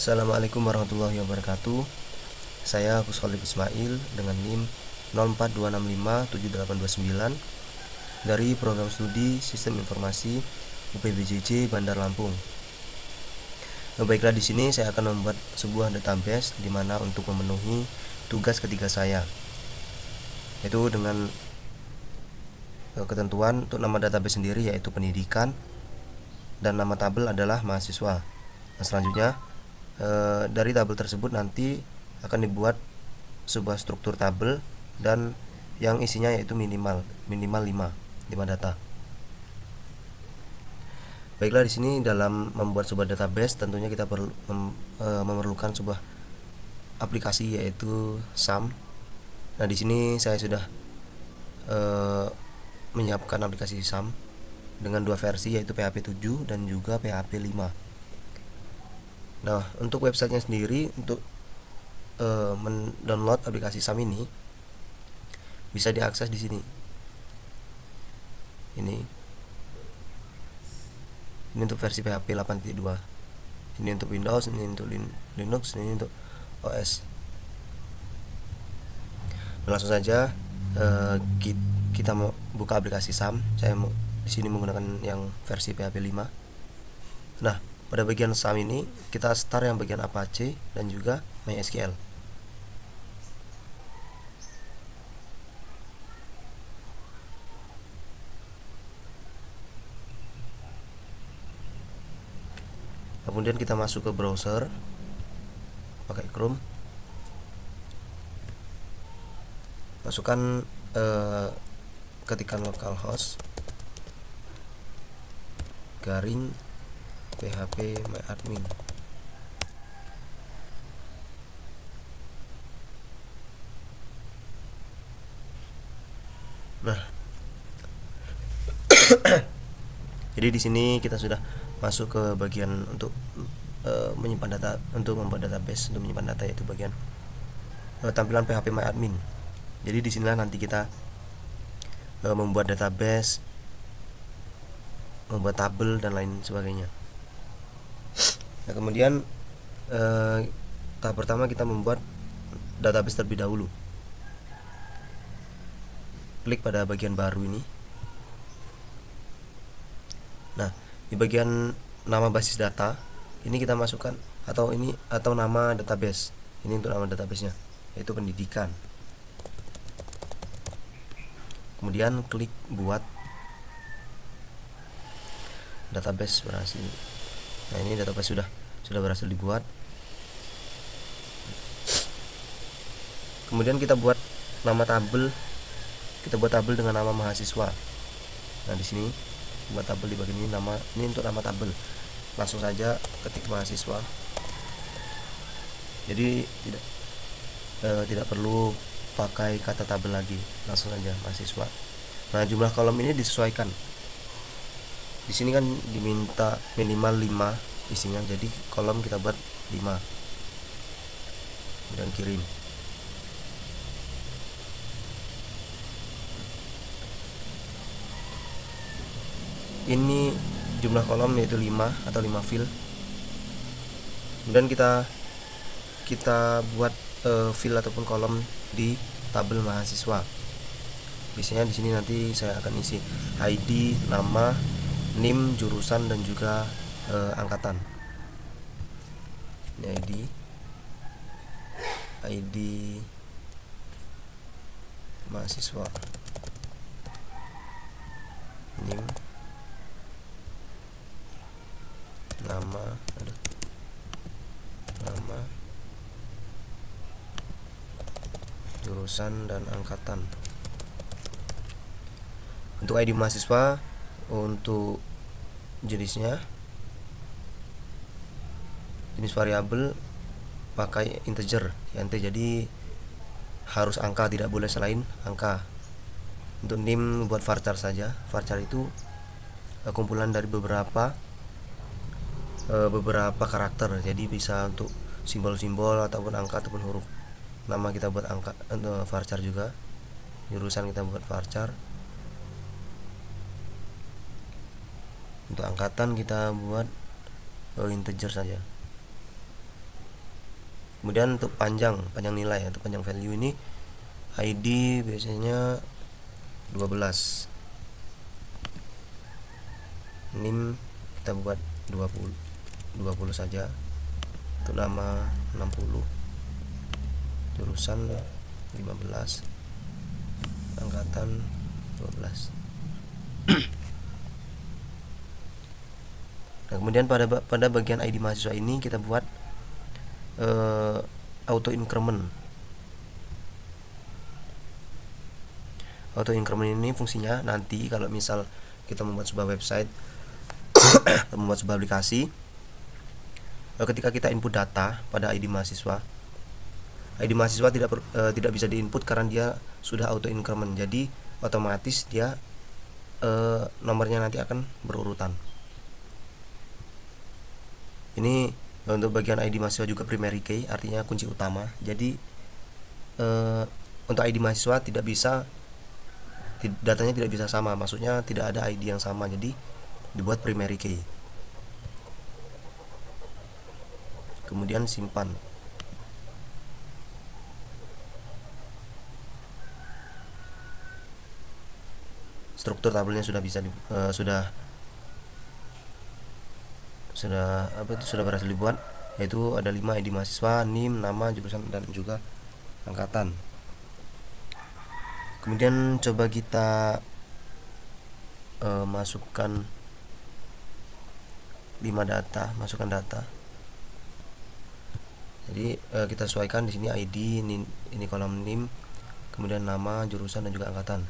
Assalamualaikum warahmatullahi wabarakatuh. Saya Agus Khalid Ismail dengan NIM 0426578829 dari Program Studi Sistem Informasi UPBJJ Bandar Lampung. Baiklah, di sini saya akan membuat sebuah database di mana untuk memenuhi tugas ketiga saya, yaitu dengan ketentuan untuk nama database sendiri yaitu pendidikan dan nama tabel adalah mahasiswa. Nah, selanjutnya dari tabel tersebut nanti akan dibuat sebuah struktur tabel dan yang isinya yaitu minimal 5 data. Baiklah, di sini dalam membuat sebuah database tentunya kita perlu memerlukan sebuah aplikasi yaitu SAM. Nah, di sini saya sudah menyiapkan aplikasi SAM dengan dua versi yaitu PHP 7 dan juga PHP 5. Nah, untuk websitenya sendiri untuk mendownload aplikasi SAM ini bisa diakses di sini. Ini untuk versi PHP 8.2. Ini untuk Windows, ini untuk Linux, ini untuk OS. Langsung saja kita mau buka aplikasi SAM. Saya di sini menggunakan yang versi PHP 5. Nah, pada bagian SAM ini kita start yang bagian Apache dan juga MySQL. Kemudian kita masuk ke browser pakai Chrome. Masukkan ketikan localhost garing php myadmin. Nah, jadi di sini kita sudah masuk ke bagian untuk menyimpan data, untuk membuat database, untuk menyimpan data, yaitu bagian tampilan PHP myadmin. Jadi di sinilah nanti kita membuat database, membuat tabel dan lain sebagainya. Nah, kemudian tahap pertama kita membuat database terlebih dahulu. Klik pada bagian baru ini. Nah, di bagian nama basis data ini kita masukkan atau nama database. Ini untuk nama databasenya yaitu pendidikan. Kemudian klik buat database berhasil. Nah, ini database sudah berhasil dibuat. Kemudian kita buat nama tabel. Kita buat tabel dengan nama mahasiswa. Nah, di sini buat tabel di bagian ini untuk nama tabel. Langsung saja ketik mahasiswa. Jadi tidak perlu pakai kata tabel lagi, langsung saja mahasiswa. Nah, jumlah kolom ini disesuaikan. Di sini kan diminta minimal 5 isinya, jadi kolom kita buat 5 dan kirim. Ini jumlah kolom yaitu 5 atau 5 field. Kemudian kita buat field ataupun kolom di tabel mahasiswa. Biasanya di sini nanti saya akan isi ID, nama, NIM, jurusan dan juga angkatan. Ini ID mahasiswa, NIM, nama, jurusan dan angkatan. Untuk ID mahasiswa, untuk jenis variabel pakai integer, jadi harus angka, tidak boleh selain angka. Untuk NIM buat varchar saja. Varchar itu kumpulan dari beberapa karakter, jadi bisa untuk simbol-simbol ataupun angka ataupun huruf. Nama kita buat angka untuk varchar juga. Jurusan kita buat varchar. Untuk angkatan kita buat integer saja. Kemudian untuk panjang nilai atau panjang value ini ID biasanya 12, NIM kita buat 20 saja, untuk nama 60, jurusan 15, angkatan 12. Nah, kemudian pada bagian ID mahasiswa ini kita buat auto increment. Auto increment ini fungsinya nanti kalau misal kita membuat sebuah website atau membuat sebuah aplikasi, ketika kita input data pada ID mahasiswa tidak bisa diinput karena dia sudah auto increment. Jadi otomatis dia nomornya nanti akan berurutan. Ini untuk bagian ID mahasiswa juga primary key, artinya kunci utama. Jadi untuk ID mahasiswa datanya tidak bisa sama, maksudnya tidak ada ID yang sama, jadi dibuat primary key. Kemudian simpan. Struktur tabelnya sudah bisa sudah berhasil dibuat, yaitu ada 5 ID mahasiswa, NIM, nama, jurusan, dan juga angkatan. Kemudian coba kita masukkan data. Jadi kita sesuaikan di sini ID, ini kolom NIM, kemudian nama, jurusan, dan juga angkatan.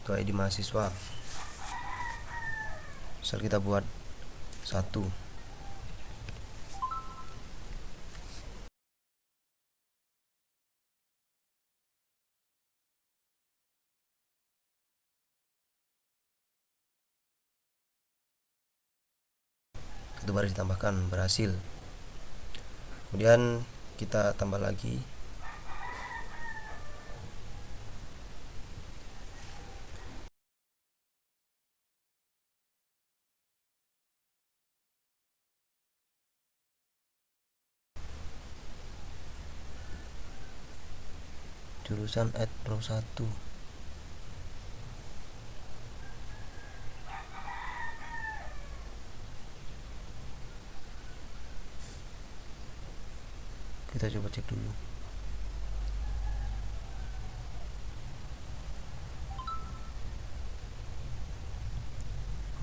Untuk ID mahasiswa, misal kita buat 1. Satu baris ditambahkan, berhasil. Kemudian kita tambah lagi. Jurusan add row 1. Kita coba cek dulu.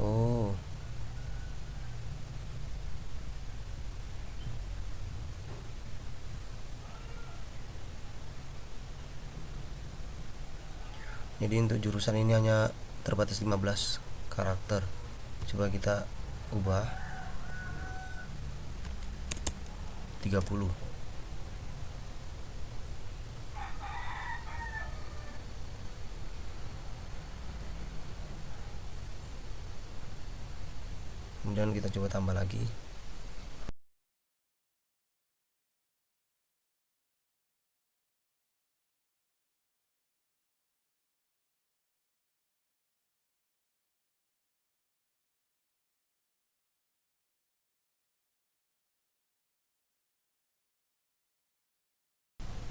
Oh, jadi untuk jurusan ini hanya terbatas 15 karakter. Coba kita ubah 30. Kemudian kita coba tambah lagi.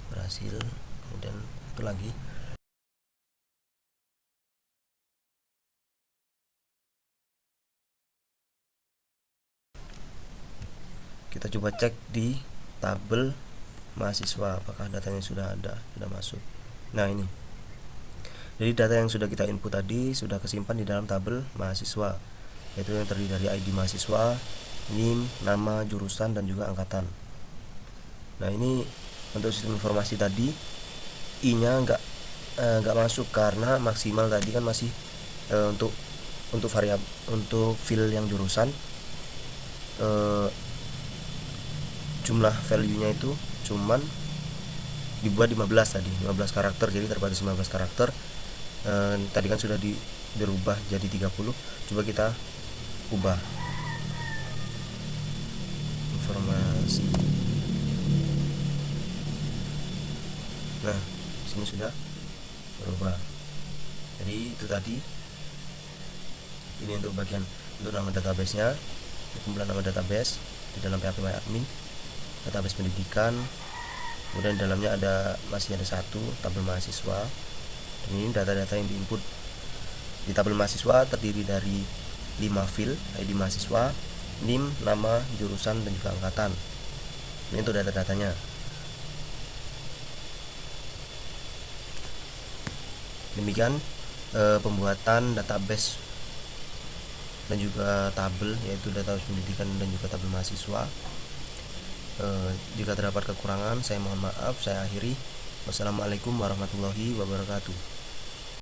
Berhasil. Kemudian satu lagi. Kita coba cek di tabel mahasiswa apakah datanya sudah masuk. Nah, ini. Jadi data yang sudah kita input tadi sudah kesimpan di dalam tabel mahasiswa, yaitu yang terdiri dari ID mahasiswa, NIM, nama, jurusan, dan juga angkatan. Nah, ini untuk sistem informasi tadi I-nya nggak masuk karena maksimal tadi kan masih untuk variabel, untuk fill yang jurusan jumlah value-nya itu cuman dibuat 15 karakter, jadi terbatas 15 karakter. Tadi kan sudah dirubah jadi 30. Coba kita ubah informasi. Nah, sini sudah berubah. Jadi itu tadi. Ini untuk bagian untuk nama database-nya, kumpulan nama database di dalam PHP MyAdmin, database pendidikan, Kemudian dalamnya masih ada satu tabel mahasiswa, dan ini data-data yang diinput di tabel mahasiswa terdiri dari 5 fil: ID mahasiswa, NIM, nama, jurusan, dan juga angkatan. Ini untuk data-datanya. Demikian pembuatan database dan juga tabel, yaitu database pendidikan dan juga tabel mahasiswa. Jika terdapat kekurangan, saya mohon maaf. Saya akhiri. Wassalamualaikum warahmatullahi wabarakatuh.